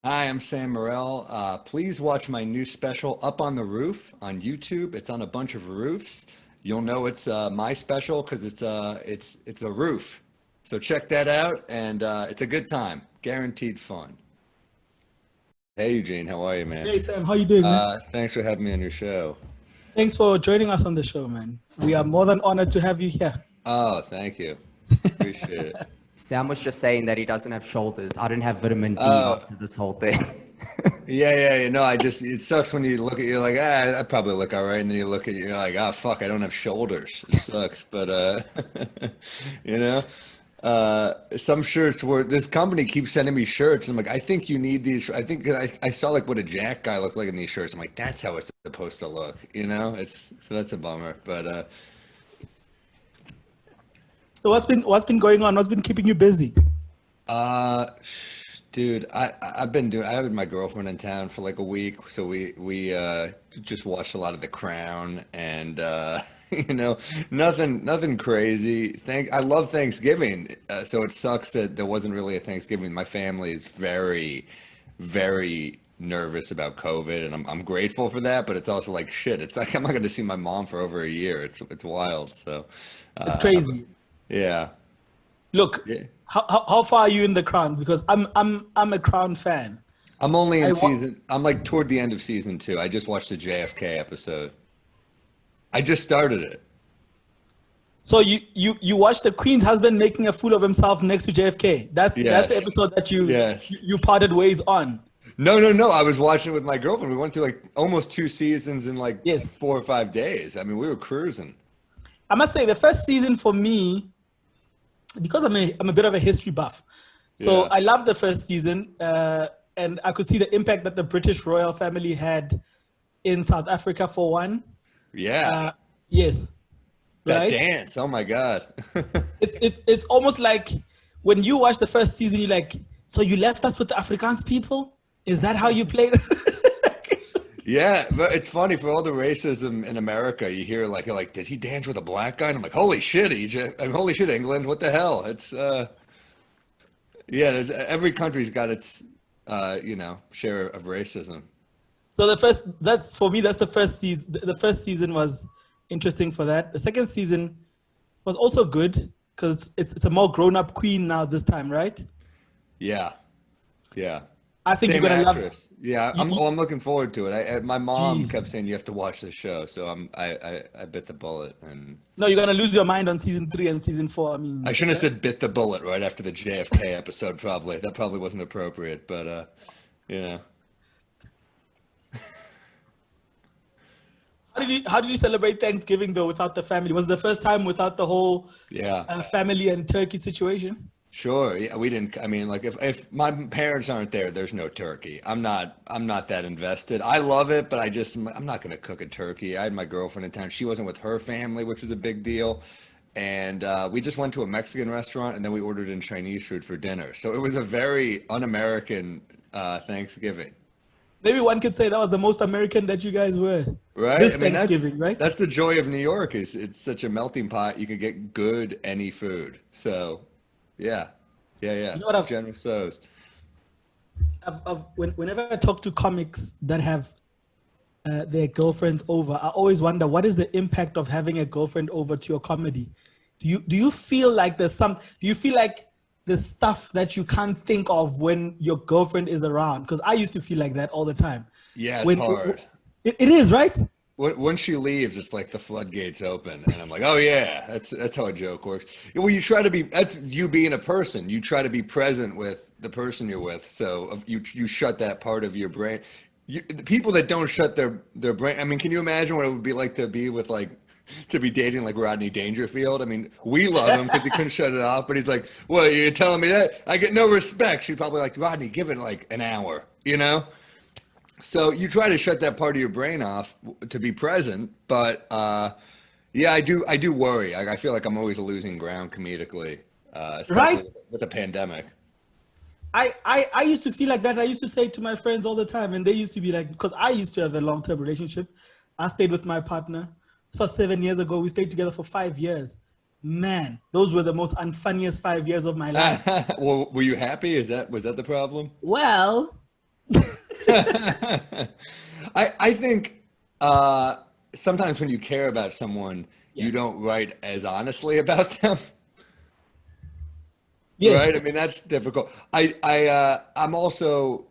Hi, I'm Sam Morril. Please watch my new special Up on the Roof on YouTube. It's on a bunch of roofs. You'll know it's my special because it's a roof. So check that out, and it's a good time, guaranteed fun. Hey Eugene, how are you, man? Hey Sam, how you doing, man? Thanks for having me on your show. Thanks for joining us on the show, man. We are more than honored to have you here. Oh, thank you. Appreciate it. Sam was just saying that he doesn't have shoulders. I didn't have vitamin D Oh, after this whole thing. yeah. It sucks when you look at you like, I probably look all right, and then you look at you, you're like, oh fuck, I don't have shoulders. It sucks, but you know, some shirts where this company keeps sending me shirts. And I'm like, I think you need these. I think I saw like what a Jack guy looked like in these shirts. I'm like, that's how it's supposed to look, you know? It's so that's a bummer, but So what's been going on? What's been keeping you busy? Uh, dude, I had my girlfriend in town for like a week, so we just watched a lot of The Crown and you know, nothing crazy. I love Thanksgiving, so it sucks that there wasn't really a Thanksgiving. My family is very nervous about COVID, and I'm grateful for that, but it's also like shit. It's like I'm not going to see my mom for over a year. It's wild. So, It's uh, crazy. yeah. Look, Yeah. how far are you in the Crown? Because I'm a Crown fan. I'm only in I wa- season, I'm like toward the end of season two. I just watched the JFK episode. I just started it. so you watched the Queen's husband making a fool of himself next to JFK. That's the Yes. episode that you Yes. you parted ways on. No. I was watching it with my girlfriend. We went through like almost two seasons in like Yes, 4 or 5 days. I mean, we were cruising. I must say the first season for me, because I'm a bit of a history buff. So Yeah. I love the first season, and I could see the impact that the British royal family had in South Africa for one. Yeah. Uh, yes, That right. dance. Oh my God. It's almost like when you watch the first season, you're like, so you left us with the Afrikaans people? Is that how you played? Yeah, but it's funny for all the racism in America. You hear like, did he dance with a black guy? And I'm like, holy shit, Egypt! I mean, holy shit, England! What the hell? It's yeah. Every country's got its share of racism. So the first, that's for me, that's the first season. The first season was interesting for that. The second season was also good because it's a more grown up queen now this time, right? Yeah, yeah. I think you're Same gonna love. actress. Yeah, You, you, I'm looking forward to it. My mom geez, kept saying you have to watch the show, so I bit the bullet, and no, you're gonna lose your mind on season three and season four. I I mean, shouldn't have said bit the bullet right after the JFK episode. Probably that probably wasn't appropriate, but you know, how did you celebrate Thanksgiving though without the family? Was it the first time without the whole yeah. family and turkey situation? Sure. Yeah, we didn't. I mean, like if my parents aren't there, there's no turkey. I'm not that invested. I love it, but I'm not going to cook a turkey. I had my girlfriend in town. She wasn't with her family, which was a big deal. And we just went to a Mexican restaurant and then we ordered in Chinese food for dinner. So it was a very un-American Thanksgiving, Maybe one could say that was the most American that you guys were right? this I mean, that's Thanksgiving, right? that's the joy of New York is it's such a melting pot. You can get good any food. So yeah, yeah. You know what? Generous so's. Whenever I talk to comics that have their girlfriends over, I always wonder what is the impact of having a girlfriend over to your comedy. Do you feel like there's some? Do you feel like the stuff that you can't think of when your girlfriend is around? Because I used to feel like that all the time. Yeah, it's When hard. it is right. When she leaves, it's like the floodgates open, and I'm like, oh yeah, that's how a joke works. Well, you try to be. That's you being a person. You try to be present with the person you're with. So you shut that part of your brain. The people that don't shut their brain. I mean, can you imagine what it would be like to be with like to be dating like Rodney Dangerfield? I mean, we love him because he couldn't shut it off, but he's like, "What? You're telling me that? I get no respect." She'd probably like Rodney, give it like an hour, you know? So you try to shut that part of your brain off to be present, but yeah, I do worry. I feel like I'm always losing ground comedically, Right. especially with the pandemic. I used to feel like that. I used to say to my friends all the time, and they used to be like, because I used to have a long term relationship. I stayed with my partner. So 7 years ago, we stayed together for 5 years. Man, those were the most unfunniest 5 years of my life. Well, were you happy? Was that the problem? Well, I think sometimes when you care about someone, Yeah. you don't write as honestly about them. Yes. Right? I mean, that's difficult. I'm also,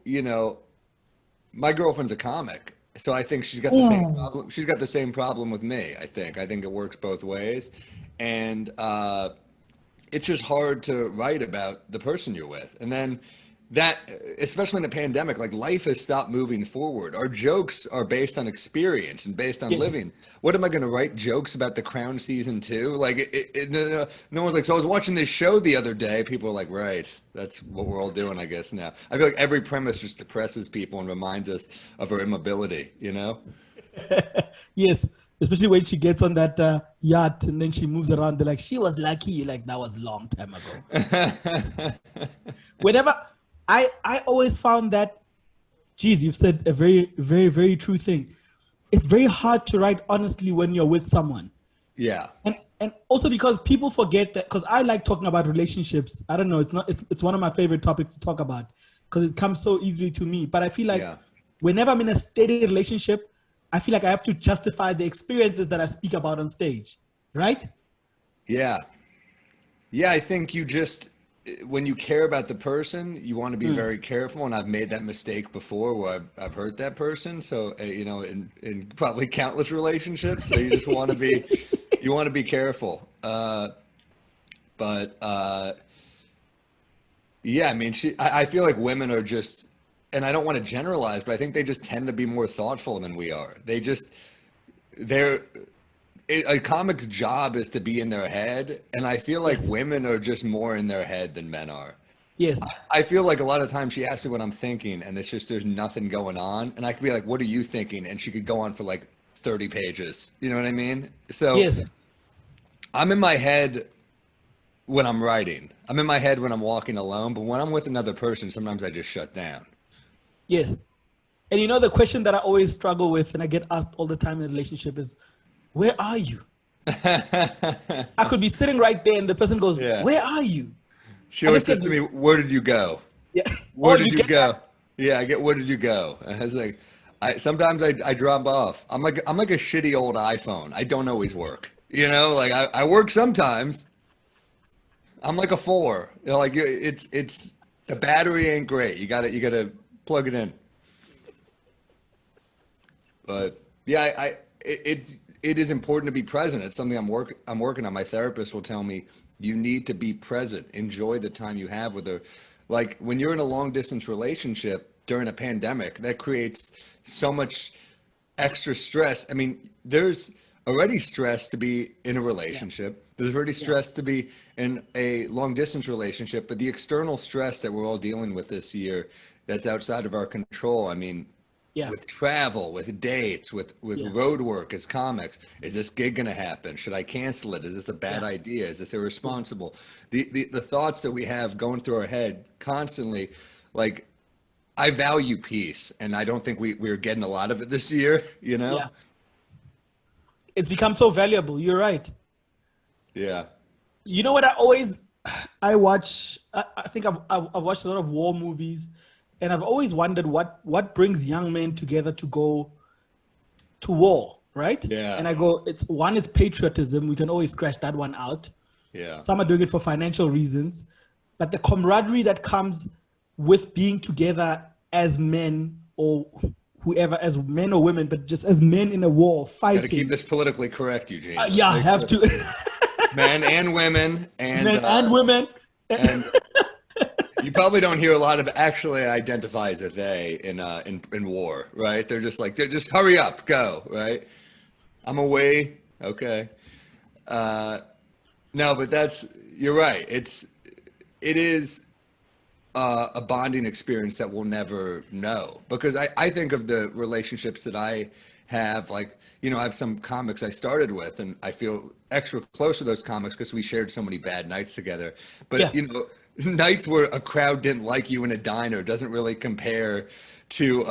my girlfriend's a comic, so I think she's got the same Ooh. problem. She's got the same problem with me, I think. I think it works both ways. And it's just hard to write about the person you're with. And then that, especially in a pandemic, like life has stopped moving forward. Our jokes are based on experience and based on Yes. living. What am I going to write jokes about the Crown season 2? Like, no one's like, so I was watching this show the other day. People are like, right, that's what we're all doing, I guess, now. I feel like every premise just depresses people and reminds us of our immobility, you know? Yes. Especially when she gets on that yacht and then she moves around. They're like, she was lucky. You're like, that was a long time ago. Whenever I always found that, geez, you've said a very, very, very true thing. It's very hard to write honestly when you're with someone. Yeah. And also because people forget that, because I like talking about relationships. I don't know, it's one of my favorite topics to talk about because it comes so easily to me. But I feel like whenever I'm in a steady relationship, I feel like I have to justify the experiences that I speak about on stage, right? Yeah. Yeah, I think when you care about the person, you want to be very careful. And I've made that mistake before where I've hurt that person. So, in probably countless relationships. So you just want to be careful. Yeah, I mean, I feel like women are just, and I don't want to generalize, but I think they just tend to be more thoughtful than we are. A comic's job is to be in their head, and I feel like women are just more in their head than men are. Yes. I feel like a lot of times she asks me what I'm thinking, and it's just there's nothing going on, and I could be like, "What are you thinking?" And she could go on for like 30 pages. You know what I mean? So Yes. I'm in my head when I'm writing. I'm in my head when I'm walking alone, but when I'm with another person, sometimes I just shut down. Yes. And the question that I always struggle with and I get asked all the time in a relationship is, where are you? I could be sitting right there and the person goes, Yeah. where are you? She always says to me, "Where did you go? Yeah. Where did you you get go?" that? Yeah, I get, "Where did you go?" And I was like, sometimes I drop off. I'm like a shitty old iPhone. I don't always work. Like I work sometimes. I'm like a 4. Like it's the battery ain't great. You gotta plug it in. But yeah, it is important to be present. It's something I'm working on. My therapist will tell me you need to be present. Enjoy the time you have with her. Like when you're in a long distance relationship during a pandemic, that creates so much extra stress. I mean, there's already stress to be in a relationship. There's already stress to be in a long distance relationship, but the external stress that we're all dealing with this year that's outside of our control. I mean, Yeah. with travel, with dates, with road work as comics. Is this gig going to happen? Should I cancel it? Is this a bad idea? Is this irresponsible? The thoughts that we have going through our head constantly, like I value peace, and I don't think we're getting a lot of it this year, Yeah. It's become so valuable. You're right. Yeah. You know what I watch, I think I've watched a lot of war movies, and I've always wondered what brings young men together to go to war, right? Yeah. And I go, it's patriotism. We can always scratch that one out. Yeah. Some are doing it for financial reasons, but the camaraderie that comes with being together as men or whoever, as men or women, but just as men in a war fighting. Got to keep this politically correct, Eugene. Yeah, I have to. Men and women and Men and women. And you probably don't hear a lot of actually identify as a they in war, right? They're just hurry up, go, right? I'm away. Okay. No, but you're right. It is a bonding experience that we'll never know, because I think of the relationships that I have, like, I have some comics I started with, and I feel extra close to those comics because we shared so many bad nights together. But, nights where a crowd didn't like you in a diner doesn't really compare to,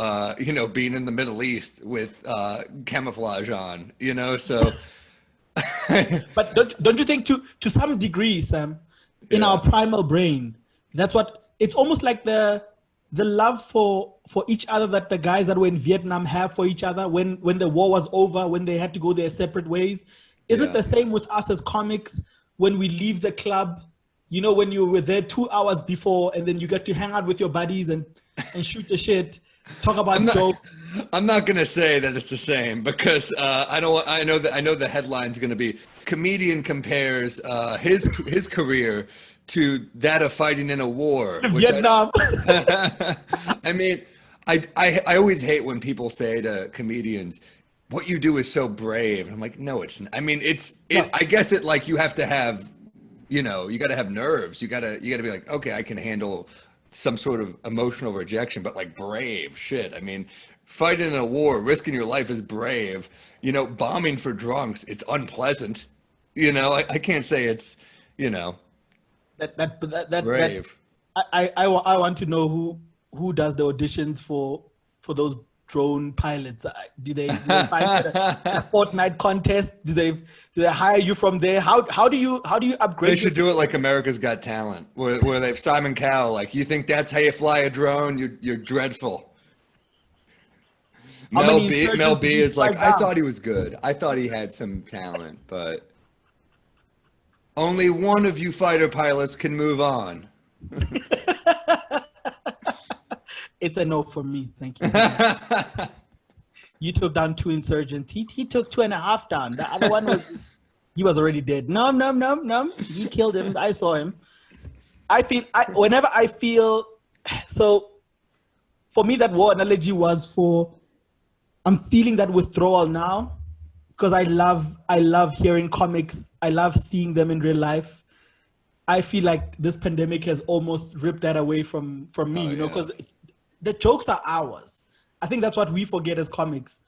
being in the Middle East with camouflage on, so. But don't you think to some degree, Sam, in our primal brain, that's what it's almost like the love for each other that the guys that were in Vietnam have for each other when the war was over, when they had to go their separate ways. Is it Yeah. the same with us as comics when we leave the club? You know, when you were there 2 hours before, and then you get to hang out with your buddies and shoot the shit, talk I'm about not. jokes. I'm not gonna say that it's the same because I don't. I know the headline's gonna be comedian compares his career to that of fighting in a war, which Vietnam. I mean, I always hate when people say to comedians, "What you do is so brave." And I'm like, no, it's. I mean, No. I guess it like you have to have, you know, you got to have nerves. You gotta be like, okay, I can handle some sort of emotional rejection, but like brave shit. I mean, fighting in a war, risking your life is brave. You know, bombing for drunks, it's unpleasant. You know, I can't say it's, you know, That brave. I want to know who does the auditions for those drone pilots. Do they find it a Fortnite contest? Do they hire you from there? How do you They upgrade should do it like America's Got Talent, where they've Simon Cowell. Like, you think that's how you fly a drone? You're dreadful. How many insurgents Mel did B you is like, strike I down? thought he was good. I thought he had some talent, but only one of you fighter pilots can move on. It's a no for me. Thank you. You took down 2 insurgents. He took 2.5 down. The other one he was already dead. No, no, no, no. He killed him. I saw him. Whenever I feel so, for me that war analogy was for, I'm feeling that withdrawal now because I love hearing comics. I love seeing them in real life. I feel like this pandemic has almost ripped that away from me, Oh, you know, yeah. because the jokes are ours. I think that's what we forget as comics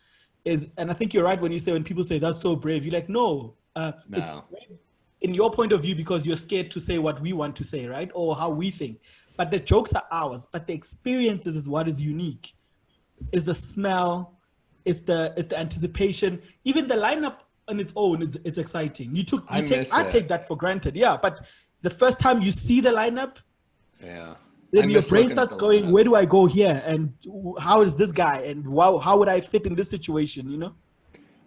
is, and I think you're right when you say, when people say that's so brave, you're like, no, it's No. brave in your point of view because you're scared to say what we want to say, right? Or how we think. But the jokes are ours, but the experiences is what is unique. Is the smell, it's the anticipation, even the lineup on its own is it's exciting. I miss I that. take that for granted, yeah. But the first time you see the lineup, Yeah. I then your miss brain looking at starts the going, lineup. where do I go here? And how is this guy? And wow, how would I fit in this situation? You know?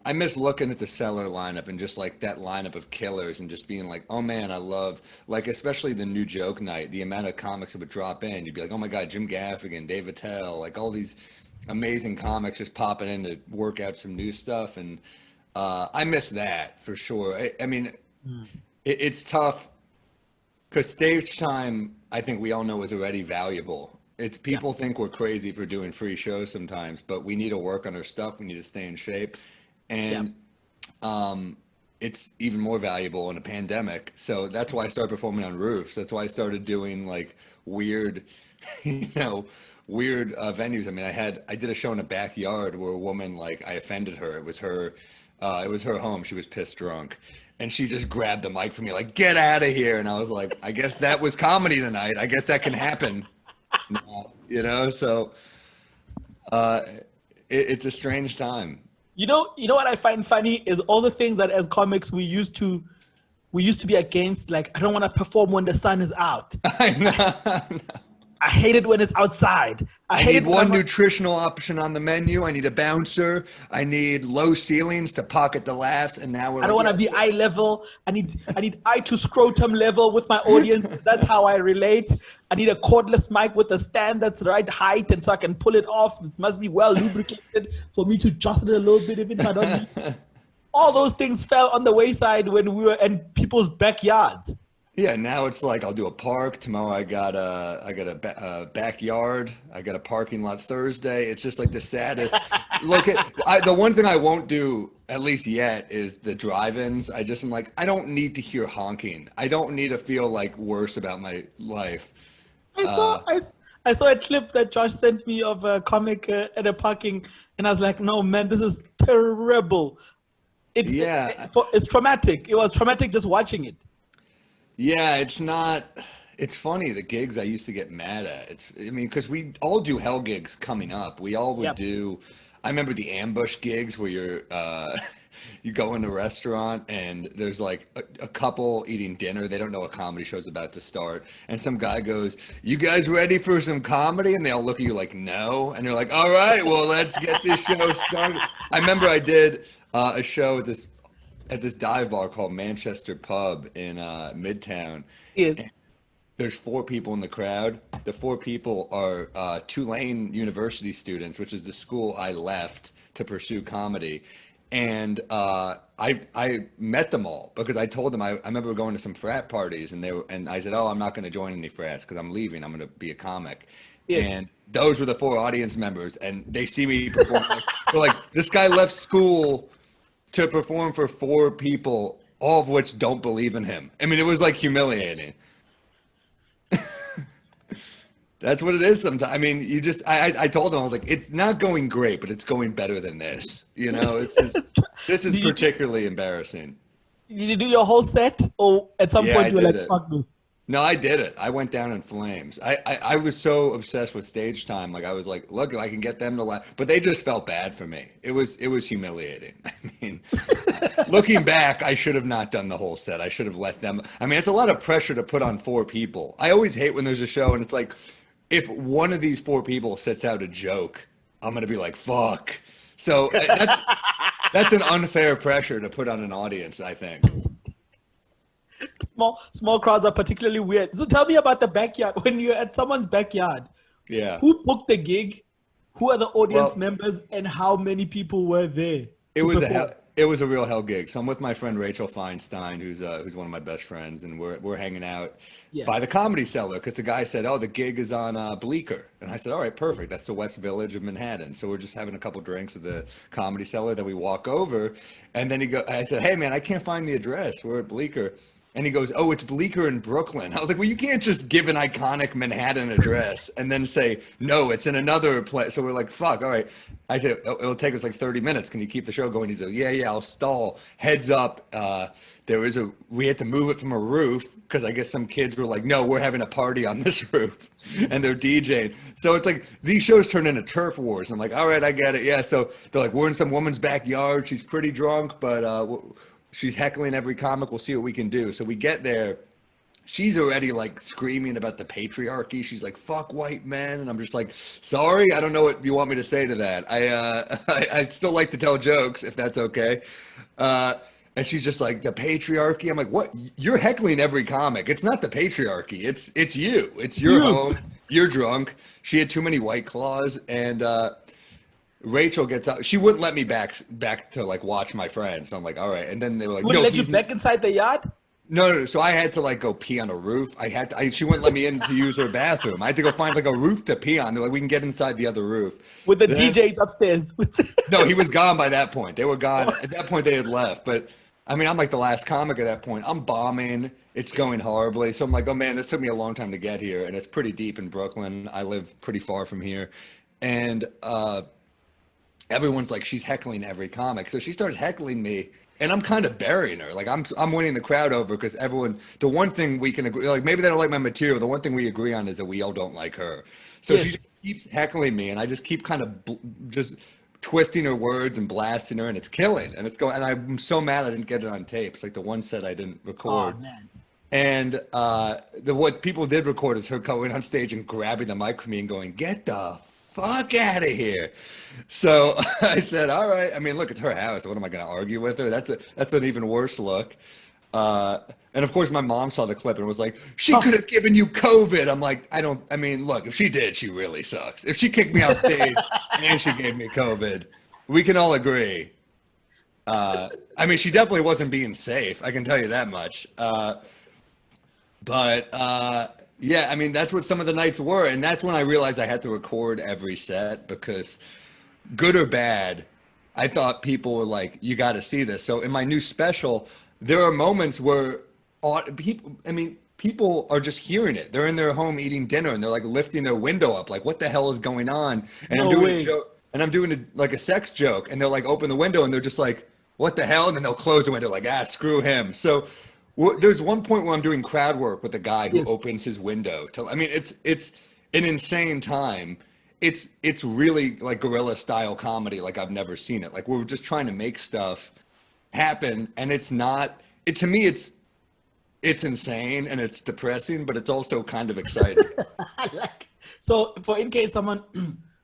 I miss looking at the Cellar lineup and just like that lineup of killers and just being like, oh man, I love, like, especially the new joke night, the amount of comics that would drop in. You'd be like, oh my God, Jim Gaffigan, Dave Attell, like all these amazing comics just popping in to work out some new stuff. And I miss that for sure. I mean, it's tough because stage time, I think we all know, is already valuable. It's Yeah. people think we're crazy for doing free shows sometimes, but we need to work on our stuff. We need to stay in shape, Yeah. and it's even more valuable in a pandemic. So that's why I started performing on roofs. That's why I started doing like weird, you know, weird venues. I mean, I did a show in a backyard where a woman, like, I offended her. It was her home. She was pissed drunk. And she just grabbed the mic from me, like, get out of here. And I was like, I guess that was comedy tonight. I guess that can happen now, you know? So uh, it's a strange time. You know what I find funny is all the things that as comics we used to be against. Like, I don't want to perform when the sun is out. I know. I hate it when it's outside. I I hate need it when one I'm on, nutritional option on the menu. I need a bouncer. I need low ceilings to pocket the laughs. And now we're I don't like, want to be eye level. I need eye to scrotum level with my audience. That's how I relate. I need a cordless mic with a stand that's the right height, and so I can pull it off. It must be well lubricated for me to jostle it a little bit, even if I don't need. All those things fell on the wayside when we were in people's backyards. yeah, now it's like I'll do a park. Tomorrow a backyard. I got a parking lot Thursday. It's just like the saddest. The one thing I won't do, at least yet, is the drive-ins. I just am like, I don't need to hear honking. I don't need to feel like worse about my life. I saw I saw a clip that Josh sent me of a comic at a parking, and I was like, no man, this is terrible. Yeah, It's traumatic. It was traumatic just watching it. yeah, it's not. It's funny, the gigs I used to get mad at. I mean, because we all do hell gigs coming up. We all would Yep. do. I remember the ambush gigs where you go in a restaurant and there's like a couple eating dinner. They don't know a comedy show's about to start. And some guy goes, "You guys ready for some comedy?" And they all look at you like, "No." And you're like, "All right, well, let's get this show started." I remember I did a show at this dive bar called Manchester Pub in Midtown. Yes. There's 4 people in the crowd. The 4 people are Tulane University students, which is the school I left to pursue comedy. And I met them all because I told them I remember going to some frat parties and I said, "Oh, I'm not going to join any frats because I'm leaving. I'm going to be a comic." Yes. And those were the 4 audience members, and they see me perform. They're like, "This guy left school to perform for 4 people, all of which don't believe in him." I mean, it was like humiliating. That's what it is sometimes. I mean, I told them, I was like, it's not going great, but it's going better than this. You know, this is particularly embarrassing. Did you do your whole set, or at some Yeah, point I you were did like, it. "Fuck this"? No, I did it. I went down in flames. I was so obsessed with stage time. Like I was like, look, if I can get them to laugh, but they just felt bad for me. It was humiliating. I mean, looking back, I should have not done the whole set. I should have let them. I mean, it's a lot of pressure to put on 4 people. I always hate when there's a show and it's like, if one of these 4 people sets out a joke, I'm gonna be like, fuck. So that's an unfair pressure to put on an audience, I think. Small crowds are particularly weird. So tell me about the backyard. When you're at someone's backyard, Yeah. who booked the gig? Who are the audience Well, members, and how many people were there? It to was perform? it was a real hell gig. So I'm with my friend Rachel Feinstein, who's one of my best friends, and we're hanging out Yeah. by the Comedy Cellar because the guy said, "Oh, the gig is on Bleecker," and I said, "All right, perfect. That's the West Village of Manhattan." So we're just having a couple drinks at the Comedy Cellar. Then we walk over, and then I said, "Hey, man, I can't find the address. We're at Bleecker." And he goes, "Oh, it's Bleecker in Brooklyn." I was like, "Well, you can't just give an iconic Manhattan address and then say, no, it's in another place." So we're like, fuck, all right. I said, "It'll take us like 30 minutes. Can you keep the show going?" He's like, yeah, I'll stall. Heads up. We had to move it from a roof because I guess some kids were like, "No, we're having a party on this roof," and they're DJing. So it's like these shows turn into turf wars. I'm like, all right, I get it. Yeah. So they're like, "We're in some woman's backyard. She's pretty drunk, but she's heckling every comic. We'll see what we can do." So we get there. She's already like screaming about the patriarchy. She's like, "Fuck white men." And I'm just like, "Sorry, I don't know what you want me to say to that. I'd still like to tell jokes if that's okay." And she's just like, "The patriarchy." I'm like, "What? You're heckling every comic. It's not the patriarchy. It's you. It's your home. You're drunk." She had too many White Claws, and Rachel gets out. She wouldn't let me back to like watch my friend. So I'm like, all right. And then they were like, Wouldn't "No, let you back inside the yard? No. So I had to like go pee on a roof. She wouldn't let me in to use her bathroom. I had to go find like a roof to pee on. They're like, "We can get inside the other roof." With the Then- DJs upstairs. No, he was gone by that point. They were gone. At that point, they had left. But I mean, I'm like the last comic at that point. I'm bombing. It's going horribly. So I'm like, oh man, this took me a long time to get here. And it's pretty deep in Brooklyn. I live pretty far from here. And everyone's like, she's heckling every comic. So she starts heckling me. And I'm kind of burying her. Like I'm winning the crowd over because the one thing we can agree, like maybe they don't like my material. The one thing we agree on is that we all don't like her. So Yes. she just keeps heckling me, and I just keep kind of just twisting her words and blasting her, and it's killing. And it's going. And I'm so mad I didn't get it on tape. It's like the one set I didn't record. Oh, man. And what people did record is her going on stage and grabbing the mic from me and going, "Get the fuck out of here." So I said, all right. I mean, look, it's her house. What am I going to argue with her? That's an even worse look. And of course, my mom saw the clip and was like, "She could have given you COVID." I'm like, I mean, look, if she did, she really sucks. If she kicked me off stage and she gave me COVID, we can all agree. I mean, she definitely wasn't being safe. I can tell you that much. Yeah, I mean, that's what some of the nights were. And that's when I realized I had to record every set because good or bad, I thought people were like, "You got to see this." So in my new special, there are moments where people are just hearing it. They're in their home eating dinner and they're like lifting their window up, like, "What the hell is going on?" And No I'm doing way. a joke, and I'm doing like a sex joke, and they'll like open the window and they're just like, "What the hell?" And then they'll close the window, like, "Screw him." So there's one point where I'm doing crowd work with a guy who Yes. opens his window. I mean, it's an insane time. It's really like guerrilla style comedy, like I've never seen it. Like we're just trying to make stuff happen, and it's not. It to me, it's insane and it's depressing, but it's also kind of exciting. So, for in case someone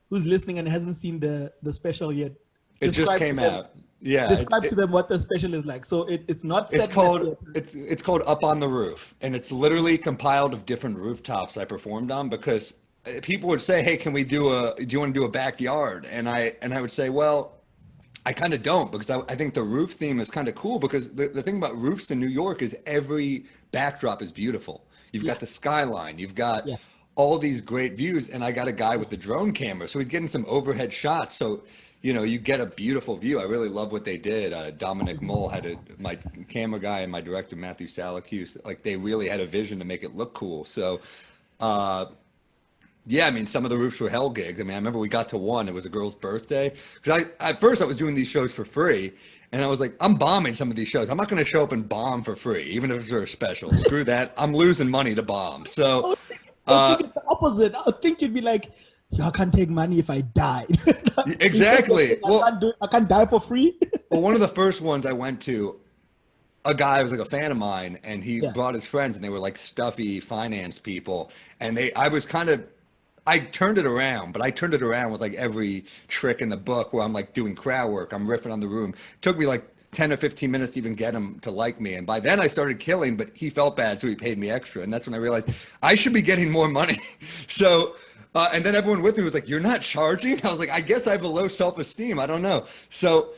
who's listening and hasn't seen the special yet, It just came out. Yeah. Describe to them what the special is like. So it's not. Set It's called Up on the Roof, and it's literally compiled of different rooftops I performed on, because people would say, "Hey, do you want to do a backyard?" And I would say, "Well, I kind of don't, because I think the roof theme is kind of cool, because the thing about roofs in New York is every backdrop is beautiful. You've got the skyline, you've got all these great views, and I got a guy with a drone camera, so he's getting some overhead shots. So, you know, you get a beautiful view. I really love what they did. Dominic Mull my camera guy, and my director, Matthew Salacuse, like they really had a vision to make it look cool. So, yeah, I mean, some of the roofs were hell gigs. I mean, I remember we got to one, it was a girl's birthday. Because at first I was doing these shows for free, and I was like, I'm bombing some of these shows. I'm not going to show up and bomb for free, even if it's a special. Screw that. I'm losing money to bomb. So, I think it's the opposite. I think you'd be like, I can't take money if I die. Exactly. I can't die for free. Well, one of the first ones I went to, a guy was like a fan of mine, and he brought his friends, and they were like stuffy finance people. And I turned it around, but I turned it around with like every trick in the book, where I'm like doing crowd work. I'm riffing on the room. It took me like 10 or 15 minutes to even get him to like me. And by then I started killing, but he felt bad, so he paid me extra. And that's when I realized I should be getting more money. So, and then everyone with me was like, "You're not charging?" I was like, "I guess I have a low self-esteem. I don't know." So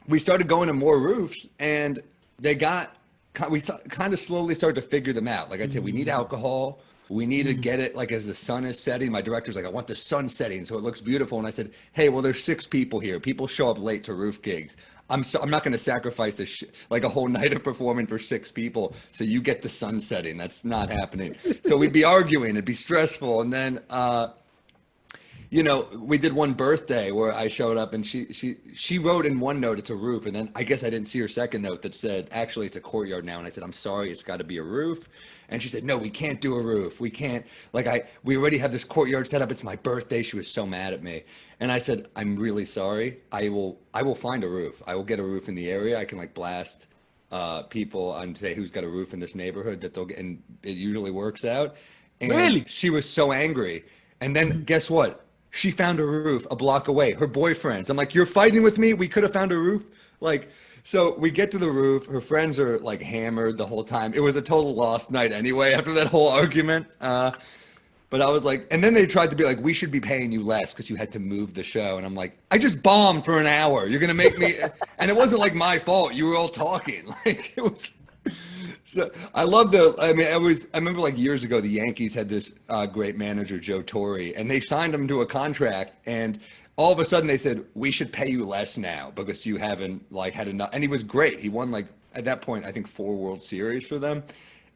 we started going to more roofs, and we kind of slowly started to figure them out. Like I said, we need alcohol. We need to get it like as the sun is setting. My director's like, "I want the sun setting so it looks beautiful." And I said, "Hey, well, there's 6 people here. People show up late to roof gigs. I'm not going to sacrifice like a whole night of performing for 6 people. So you get the sun setting. That's not happening." So we'd be arguing. It'd be stressful. And then, you know, we did one birthday where I showed up, and she wrote in one note, "It's a roof." And then I guess I didn't see her second note that said, "Actually, it's a courtyard now." And I said, "I'm sorry, it's got to be a roof." And she said, "No, we can't do a roof. We can't, we already have this courtyard set up. It's my birthday." She was so mad at me. And I said, "I'm really sorry. I will find a roof. I will get a roof in the area. I can like blast people and say who's got a roof in this neighborhood that they'll get," and it usually works out. And really? She was so angry. And then guess what? She found a roof a block away. Her boyfriends. I'm like, "You're fighting with me? We could have found a roof." Like, so we get to the roof. Her friends are like hammered the whole time. It was a total lost night anyway after that whole argument. But I was like, and then they tried to be like, "We should be paying you less because you had to move the show." And I'm like, "I just bombed for an hour. You're going to make me," and it wasn't like my fault. You were all talking. Like it was. So I remember like years ago, the Yankees had this great manager, Joe Torre, and they signed him to a contract, and all of a sudden they said, "We should pay you less now because you haven't like had enough." And he was great. He won like at that point, I think 4 World Series for them.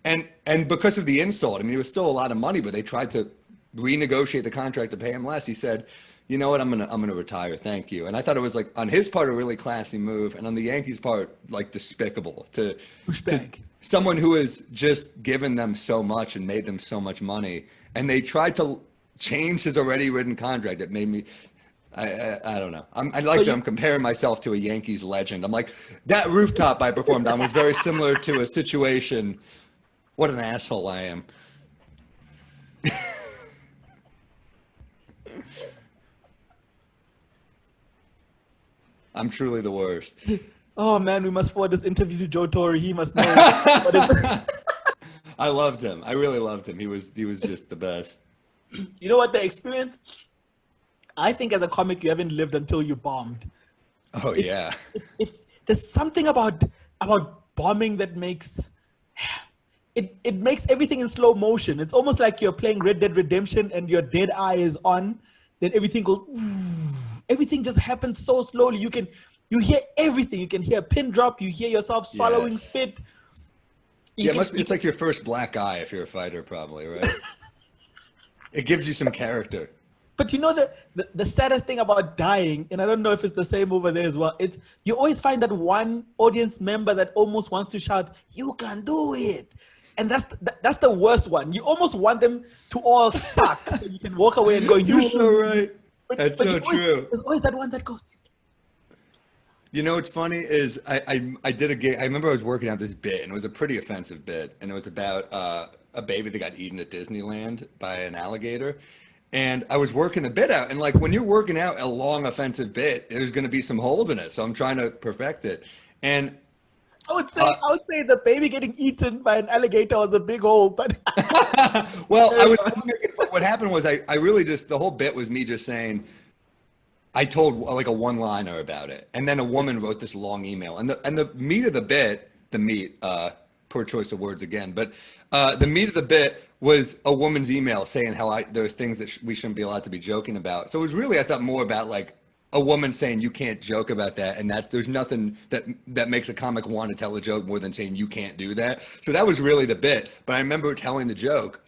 And because of the insult, I mean, it was still a lot of money, but they tried to renegotiate the contract to pay him less. He said, "You know what? I'm gonna retire. Thank you." And I thought it was like on his part a really classy move, and on the Yankees' part like despicable to someone who has just given them so much and made them so much money, and they tried to change his already written contract. It made me. I don't know. I'm comparing myself to a Yankees legend. I'm like, that rooftop I performed on was very similar to a situation. What an asshole I am. I'm truly the worst. Oh man, we must forward this interview to Joe Torre. He must know. I loved him. I really loved him. He was just the best. You know what the experience? I think as a comic, you haven't lived until you bombed. Oh yeah. If there's something about bombing that makes it makes everything in slow motion. It's almost like you're playing Red Dead Redemption and your dead eye is on. Then everything goes. Everything just happens so slowly. You hear everything. You can hear a pin drop. You hear yourself swallowing spit. It's like your first black eye if you're a fighter, probably, right? It gives you some character. But you know the saddest thing about dying, and I don't know if it's the same over there as well, it's you always find that one audience member that almost wants to shout, "You can do it." And that's the worst one. You almost want them to all suck so you can walk away and go, "You're so right." That's so true. There's always that one that goes. You know what's funny is I did a gig. I remember I was working out this bit, and it was a pretty offensive bit, and it was about a baby that got eaten at Disneyland by an alligator. And I was working the bit out, and like when you're working out a long offensive bit, there's going to be some holes in it. So I'm trying to perfect it. And I would say the baby getting eaten by an alligator was a big hole, but well, I was making fun. What happened was I really just the whole bit was me just saying. I told like a one-liner about it, and then a woman wrote this long email, and the meat of the bit, poor choice of words again, but the meat of the bit was a woman's email saying how there's things that we shouldn't be allowed to be joking about. So it was really I thought more about like a woman saying you can't joke about that, and that there's nothing that makes a comic want to tell a joke more than saying you can't do that. So that was really the bit. But I remember telling the joke,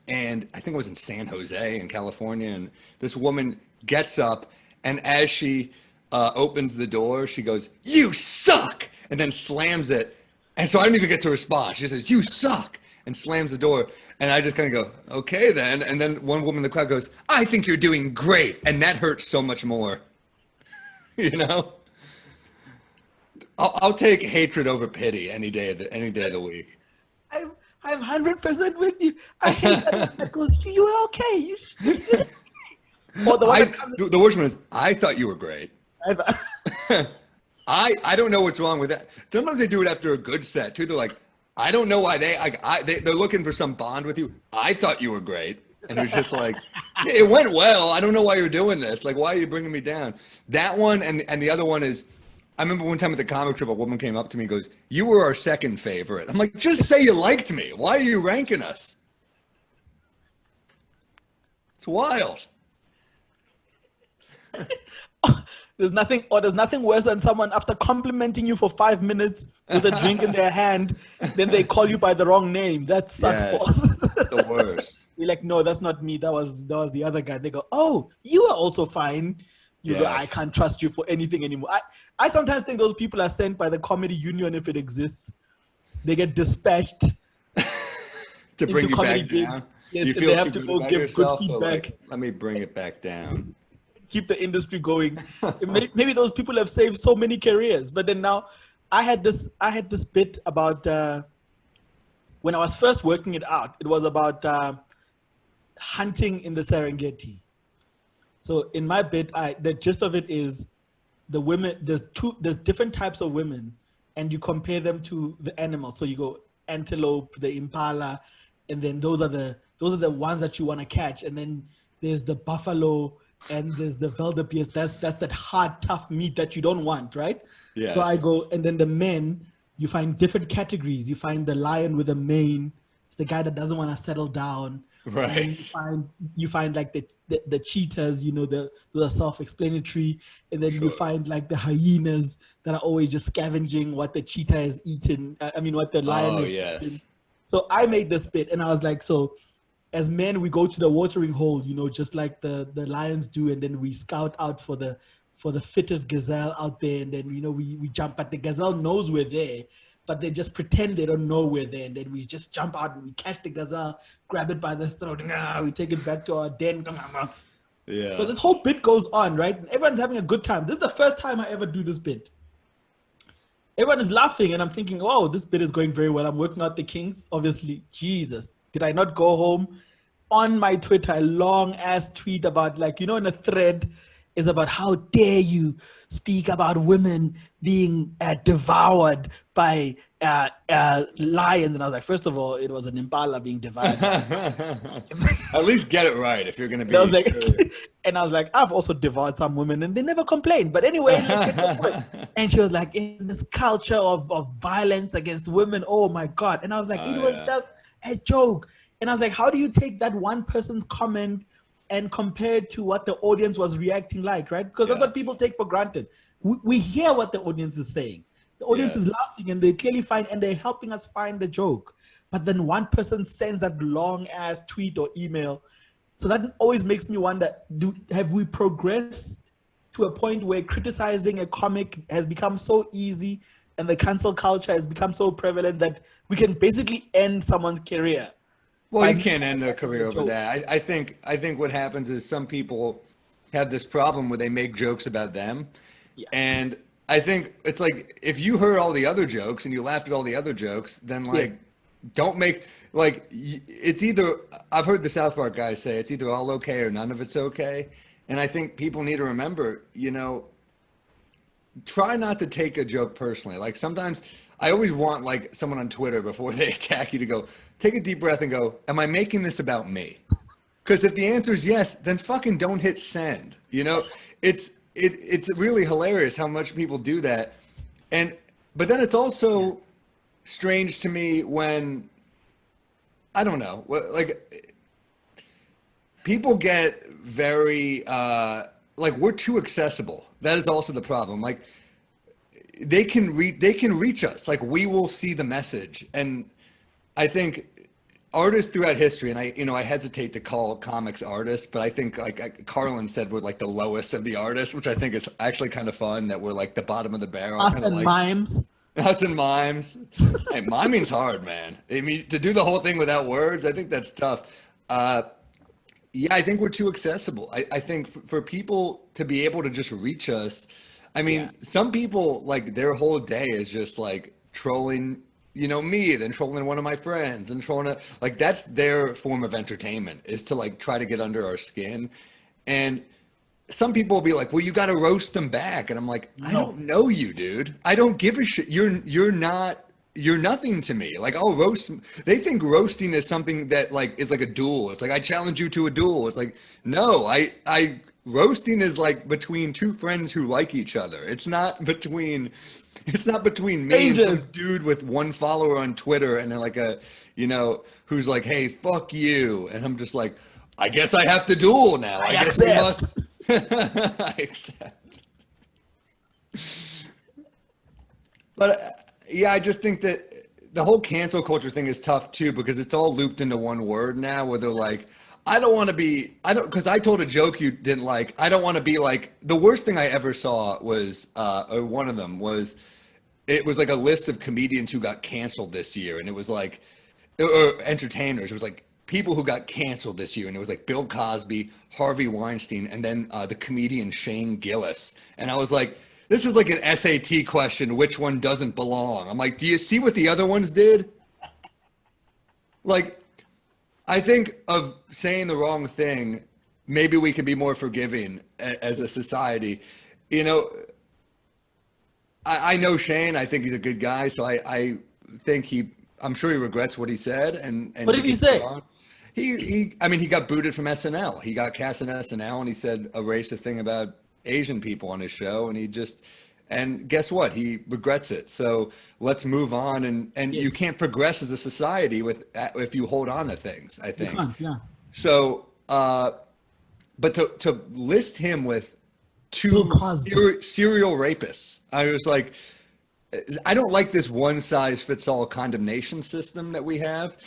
and I think it was in San Jose in California, and this woman gets up. And as she opens the door, she goes, "You suck!" and then slams it. And so I don't even get to respond. She says, "You suck!" and slams the door. And I just kind of go, "Okay, then." And then one woman in the crowd goes, "I think you're doing great." And that hurts so much more. You know? I'll take hatred over pity any day of the week. I'm 100% with you. I hate that goes, "You were okay. You did it." Or The worst one is, I thought you were great. I don't know what's wrong with that. Sometimes they do it after a good set too. They're like, I don't know why they're looking for some bond with you. I thought you were great, and it's just like, it went well. I don't know why you're doing this. Like, why are you bringing me down? That one and the other one is, I remember one time at the comic trip, a woman came up to me and goes, "You were our second favorite." I'm like, just say you liked me. Why are you ranking us? It's wild. There's nothing worse than someone after complimenting you for 5 minutes with a drink in their hand, then they call you by the wrong name. That sucks. Yes, the worst. You're like, "No, that's not me. That was the other guy." They go, "Oh, you are also fine." You go, "I can't trust you for anything anymore." I sometimes think those people are sent by the comedy union if it exists. They get dispatched to bring into you comedy back gigs. down. Yes, You and feel they have too to good go about give yourself, good so, feedback. like, let me bring it back down. Keep the industry going. Maybe those people have saved so many careers. But then now, I had this bit about when I was first working it out. It was about hunting in the Serengeti. So in my bit, the gist of it is the women. There's different types of women, and you compare them to the animals. So you go antelope, the impala, and then those are the ones that you want to catch. And then there's the buffalo, and there's the wildebeest. That's that hard, tough meat that you don't want, right? Yes. So I go, and then the men, you find different categories. You find the lion with a mane. It's the guy that doesn't want to settle down. Right. And you find like the cheetahs, those are self-explanatory. And then you find like the hyenas that are always just scavenging what the cheetah has eaten. What the lion has eaten. So I made this bit, and I was like, so as men, we go to the watering hole, just like the lions do, and then we scout out for the fittest gazelle out there, and then we jump, but the gazelle knows we're there, but they just pretend they don't know we're there, and then we just jump out and we catch the gazelle, grab it by the throat, and we take it back to our den. Yeah. So this whole bit goes on, right? Everyone's having a good time. This is the first time I ever do this bit. Everyone is laughing, and I'm thinking, "Oh, this bit is going very well." I'm working out the kinks, obviously. Jesus, did I not go home? On my Twitter, a long ass tweet about in a thread is about how dare you speak about women being devoured by lions. And I was like, first of all, it was an impala being devoured. At least get it right if you're going to be. And I was like, I've also devoured some women and they never complained. But anyway, let's get to the point. And she was like, in this culture of violence against women, oh my God. And I was like, it was just a joke. And I was like, how do you take that one person's comment and compare it to what the audience was reacting like, right? Because that's what people take for granted. We hear what the audience is saying. The audience is laughing and they clearly and they're helping us find the joke. But then one person sends that long ass tweet or email. So that always makes me wonder, have we progressed to a point where criticizing a comic has become so easy and the cancel culture has become so prevalent that we can basically end someone's career? Well, you can't end their career over that. I think what happens is some people have this problem where they make jokes about them, and I think it's like if you heard all the other jokes and you laughed at all the other jokes, then like Yes. don't make like it's either I've heard the South Park guys say it's either all okay or none of it's okay. And I think people need to remember, try not to take a joke personally. Like sometimes I always want like someone on Twitter before they attack you to go, take a deep breath and go, am I making this about me? Because if the answer is yes, then fucking don't hit send. It's really hilarious how much people do that. But then it's also strange to me when I don't know, like people get very like we're too accessible. That is also the problem. Like they can reach us. Like we will see the message. And I think artists throughout history, and I hesitate to call comics artists, but I think like Carlin said, we're like the lowest of the artists, which I think is actually kind of fun that we're like the bottom of the barrel. Us Kind of and like mimes. us and mimes. Hey, miming's hard, man. I mean, to do the whole thing without words, I think that's tough. Yeah, I think we're too accessible. I think for people to be able to just reach us, I mean, some people like their whole day is just like trolling, me, then trolling one of my friends, and like that's their form of entertainment is to like try to get under our skin. And some people will be like, well, you got to roast them back. And I'm like, I don't know you, dude. I don't give a shit. You're nothing to me. Like I'll roast. They think roasting is something that like is like a duel. It's like I challenge you to a duel. It's like no, I roasting is like between two friends who like each other. It's not between me and Strangers. some dude with one follower on Twitter and then like who's like, hey, fuck you, and I'm just like, I guess I have to duel now. I guess we must. I accept. But yeah, I just think that the whole cancel culture thing is tough too because it's all looped into one word now where they're like, because I told a joke you didn't like. I don't want to be like, the worst thing I ever saw was, or one of them was, it was like a list of comedians who got canceled this year. And it was like, or entertainers. It was like people who got canceled this year. And it was like Bill Cosby, Harvey Weinstein, and then the comedian Shane Gillis. And I was like, this is like an SAT question. Which one doesn't belong? I'm like, do you see what the other ones did? Like, I think of saying the wrong thing, maybe we could be more forgiving as a society. I know Shane. I think he's a good guy. So I think I'm sure he regrets what he said. And What did he say? I mean, he got booted from SNL. He got cast in SNL and he said a racist thing about Asian people on his show. And guess what? He regrets it. So let's move on. And Yes. You can't progress as a society if you hold on to things, I think. Yeah. So, but to list him with two Bill Cosby. serial rapists, I was like, I don't like this one size fits all condemnation system that we have.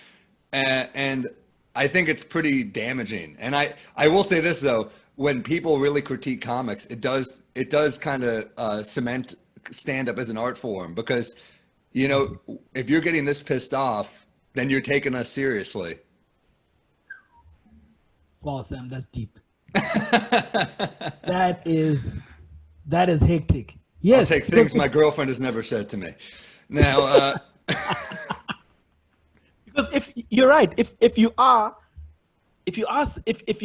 And I think it's pretty damaging. And I will say this though, when people really critique comics, it does kind of cement stand up as an art form because, if you're getting this pissed off, then you're taking us seriously. Wow, Sam, that's deep. that is hectic. Yes. I'll take things my girlfriend has never said to me. Now, because if you're right, if you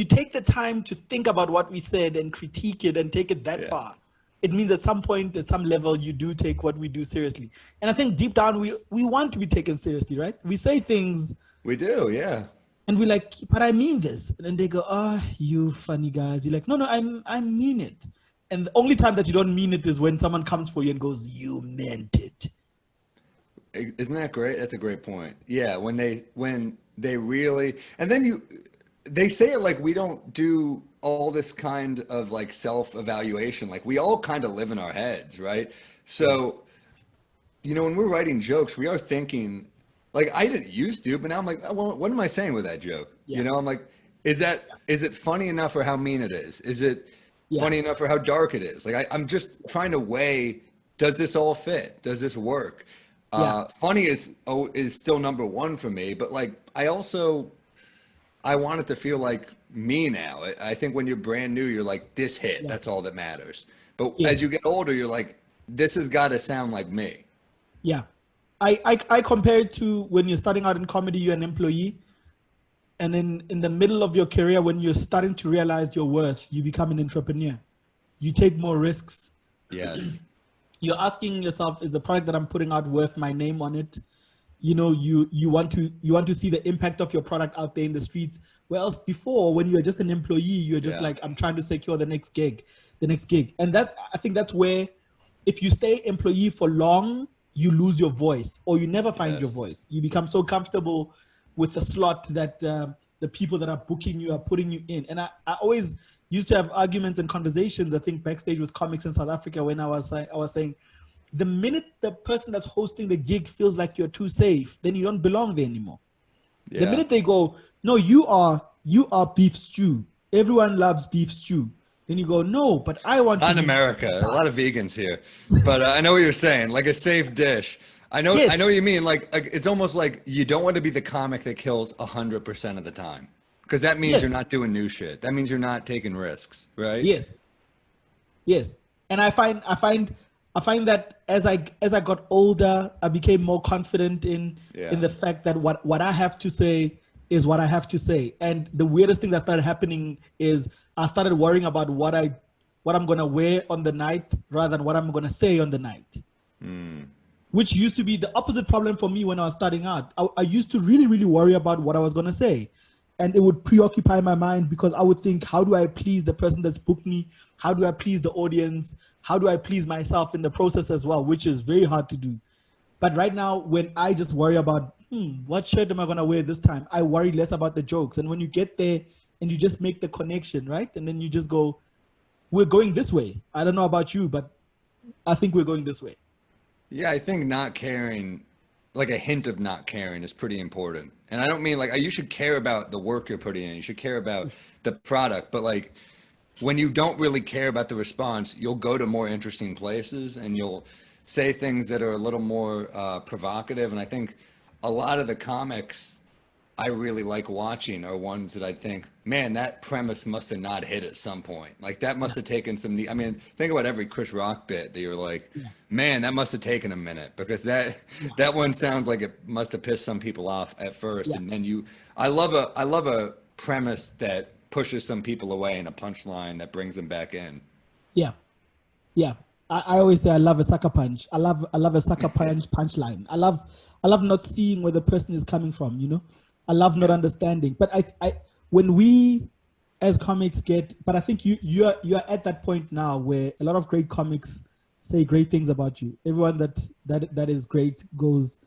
take the time to think about what we said and critique it and take it that far, it means at some point, at some level, you do take what we do seriously. And I think deep down, we want to be taken seriously, right? We say things. We do, yeah. And we're like, but I mean this. And then they go, oh, you funny guys. You're like, no, I mean it. And the only time that you don't mean it is when someone comes for you and goes, you meant it. Isn't that great? That's a great point. Yeah, when they really, and then they say it like we don't do all this kind of like self-evaluation. Like we all kind of live in our heads, right? So, when we're writing jokes, we are thinking, like I didn't used to, but now I'm like, oh, well, what am I saying with that joke? Yeah. I'm like, is it funny enough for how mean it is? Is it funny enough for how dark it is? Like I'm just trying to weigh, does this all fit? Does this work? Funny is still number one for me, but like I want it to feel like me now. I think when you're brand new, you're like, this hit, that's all that matters. But as you get older, you're like, this has got to sound like me. Yeah. I compare it to when you're starting out in comedy, you're an employee. And then in the middle of your career, when you're starting to realize your worth, you become an entrepreneur. You take more risks. Yes. You're asking yourself, is the product that I'm putting out worth my name on it? You know, you want to see the impact of your product out there in the streets. Whereas before, when you're just an employee, you're just like, I'm trying to secure the next gig. And I think that's where, if you stay employee for long, you lose your voice, or you never find your voice. You become so comfortable with the slot that the people that are booking you are putting you in. And I always used to have arguments and conversations, I think, backstage with comics in South Africa, when I was saying, the minute the person that's hosting the gig feels like you're too safe, then you don't belong there anymore. Yeah. The minute they go, no, you are beef stew. Everyone loves beef stew. Then you go, no, but I want to. Not in America. A lot of vegans here. But I know what you're saying. Like a safe dish. I know what you mean. Like it's almost like you don't want to be the comic that kills 100% of the time. Because that means you're not doing new shit. That means you're not taking risks, right? Yes. And I find that as I got older, I became more confident in the fact that what I have to say is what I have to say. And the weirdest thing that started happening is I started worrying about what I'm gonna wear on the night rather than what I'm gonna say on the night. Which used to be the opposite problem for me when I was starting out. I used to really, really worry about what I was gonna say. And it would preoccupy my mind, because I would think, how do I please the person that's booked me? How do I please the audience? How do I please myself in the process as well, which is very hard to do. But right now, when I just worry about, what shirt am I going to wear this time? I worry less about the jokes. And when you get there and you just make the connection, right? And then you just go, we're going this way. I don't know about you, but I think we're going this way. Yeah, I think not caring, like a hint of not caring, is pretty important. And I don't mean like, you should care about the work you're putting in. You should care about the product. But like, when you don't really care about the response, you'll go to more interesting places and you'll say things that are a little more provocative. And I think a lot of the comics I really like watching are ones that I think, man, that premise must have not hit at some point. Like that must have taken some, I mean, think about every Chris Rock bit that you're like, man, that must have taken a minute, because that one sounds like it must have pissed some people off at first. And then I love a premise that pushes some people away and a punchline that brings them back in. Yeah. I always say I love a sucker punch. I love a sucker punch punchline. I love not seeing where the person is coming from, you know? I love not understanding. But I when we as comics but I think you're at that point now where a lot of great comics say great things about you. Everyone that is great goes,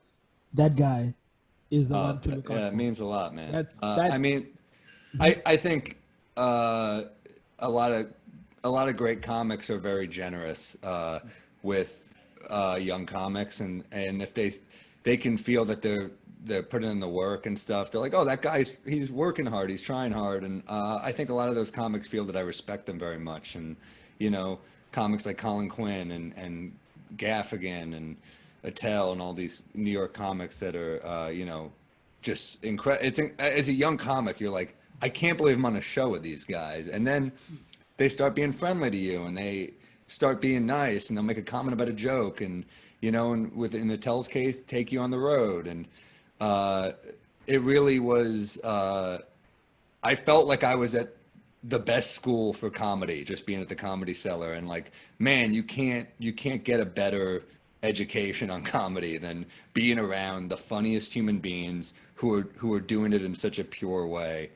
that guy is the one to look out for. Yeah, it means a lot, man. I mean, I think a lot of great comics are very generous with young comics, and if they can feel that they're putting in the work and stuff, they're like, oh, that guy's, he's working hard, he's trying hard. And I think a lot of those comics feel that I respect them very much. And you know, comics like Colin Quinn and Gaffigan and Attell and all these New York comics that are you know, just incredible. As a young comic, you're like, I can't believe I'm on a show with these guys. And then they start being friendly to you, and they start being nice, and they'll make a comment about a joke, and you know, and in Attell's case, take you on the road. And it really was, I felt like I was at the best school for comedy, just being at the Comedy Cellar. And like, man, you can't get a better education on comedy than being around the funniest human beings who are doing it in such a pure way.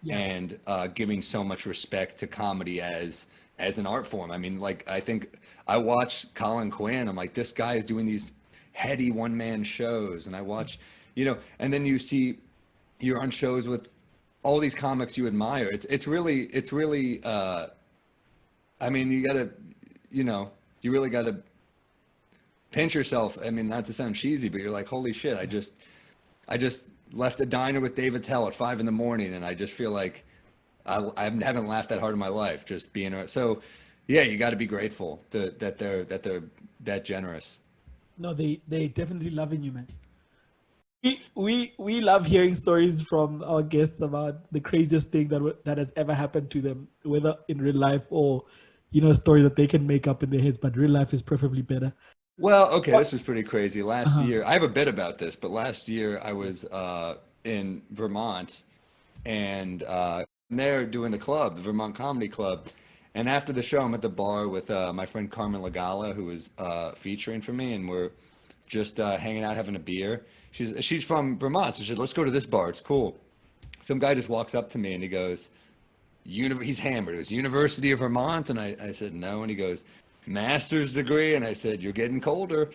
And giving so much respect to comedy as an art form. I mean, like, I think I watched Colin Quinn. I'm like, this guy is doing these heady one-man shows, and I watch, you know, and then you're on shows with all these comics you admire. It's really I mean, you really gotta pinch yourself. I mean, not to sound cheesy, but you're like, holy shit, I just left a diner with Dave Attell at 5 a.m, and I just feel like I haven't laughed that hard in my life, just being around. So yeah, you got to be grateful that they're that generous. No, they definitely loving you, man. We love hearing stories from our guests about the craziest thing that has ever happened to them, whether in real life or story that they can make up in their heads, but real life is preferably better. Well, okay, this was pretty crazy. Last Uh-huh. year, I have a bit about this, but last year I was in Vermont and there doing the club, the Vermont Comedy Club. And after the show, I'm at the bar with my friend Carmen Lagala, who was featuring for me, and we're just hanging out, having a beer. She's from Vermont, so she said, "Let's go to this bar. It's cool." Some guy just walks up to me and he goes, he's hammered. It was University of Vermont, and I said no, and he goes, master's degree, and I said you're getting colder.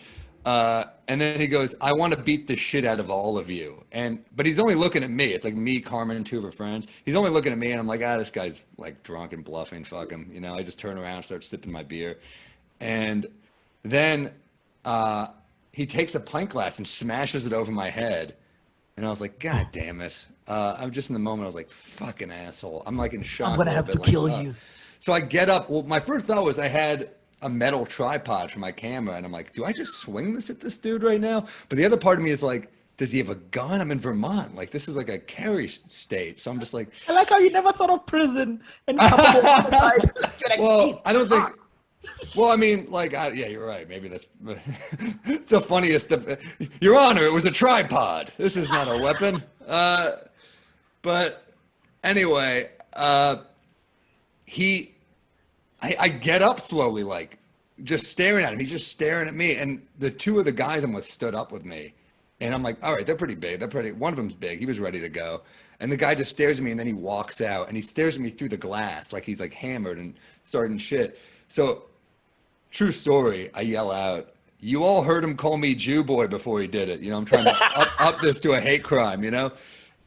And then he goes, I want to beat the shit out of all of you. But he's only looking at me. It's like me, Carmen, and two of her friends. He's only looking at me, and I'm like, this guy's like drunk and bluffing. Fuck him. I just turn around, start sipping my beer, and then he takes a pint glass and smashes it over my head. And I was like, God damn it. I'm just in the moment. I was like, fucking asshole. I'm like in shock. I'm gonna have to kill you. So I get up. Well, my first thought was I had a metal tripod for my camera. And I'm like, do I just swing this at this dude right now? But the other part of me is like, does he have a gun? I'm in Vermont. Like, this is like a carry state. So I'm just like. I like how you never thought of prison and couple of homicide. Well, I don't think. Well, I mean, like, yeah, you're right. Maybe that's it's the funniest stuff. Your Honor, it was a tripod. This is not a weapon. But anyway, I get up slowly, like, just staring at him. He's just staring at me. And the two of the guys I'm with stood up with me. And I'm like, all right, they're pretty big. One of them's big. He was ready to go. And the guy just stares at me, and then he walks out. And he stares at me through the glass, like he's like hammered and starting shit. So, true story, I yell out, you all heard him call me Jew boy before he did it. I'm trying to up this to a hate crime,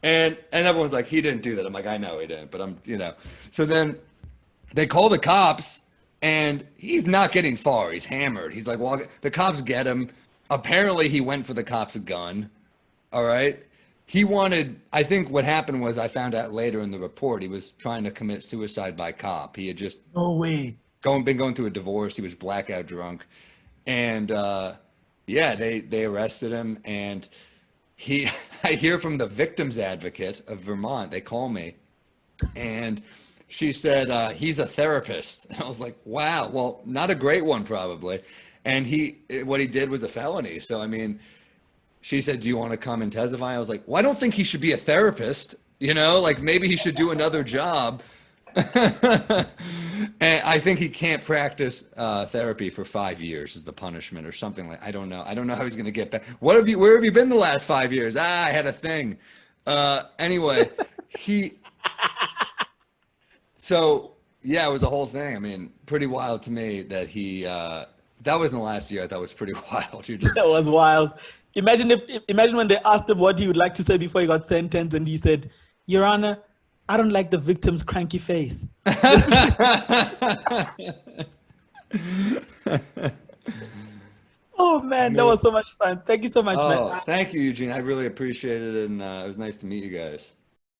And everyone's like, he didn't do that. I'm like, I know he didn't, but So then they call the cops, and he's not getting far. He's hammered. He's like, walking. The cops get him. Apparently, he went for the cops' gun. All right. I think what happened was, I found out later in the report, he was trying to commit suicide by cop. He had just. No way. Been going through a divorce. He was blackout drunk. And they arrested him. And I hear from the victim's advocate of Vermont. They call me. And she said, he's a therapist. And I was like, wow, well, not a great one, probably. And what he did was a felony. So, I mean, she said, do you want to come and testify? I was like, well, I don't think he should be a therapist. Like maybe he should do another job. And I think he can't practice therapy for 5 years as the punishment or something like. I don't know how he's going to get back. Where have you been the last 5 years? I had a thing. Anyway, so yeah, it was a whole thing. I mean, pretty wild to me that that was in the last year. I thought was pretty wild. That was wild. Imagine when they asked him what he would like to say before he got sentenced, and he said, Your Honor, I don't like the victim's cranky face. Oh man, that was so much fun. Thank you so much, man. Thank you, Eugene. I really appreciate it, and it was nice to meet you guys.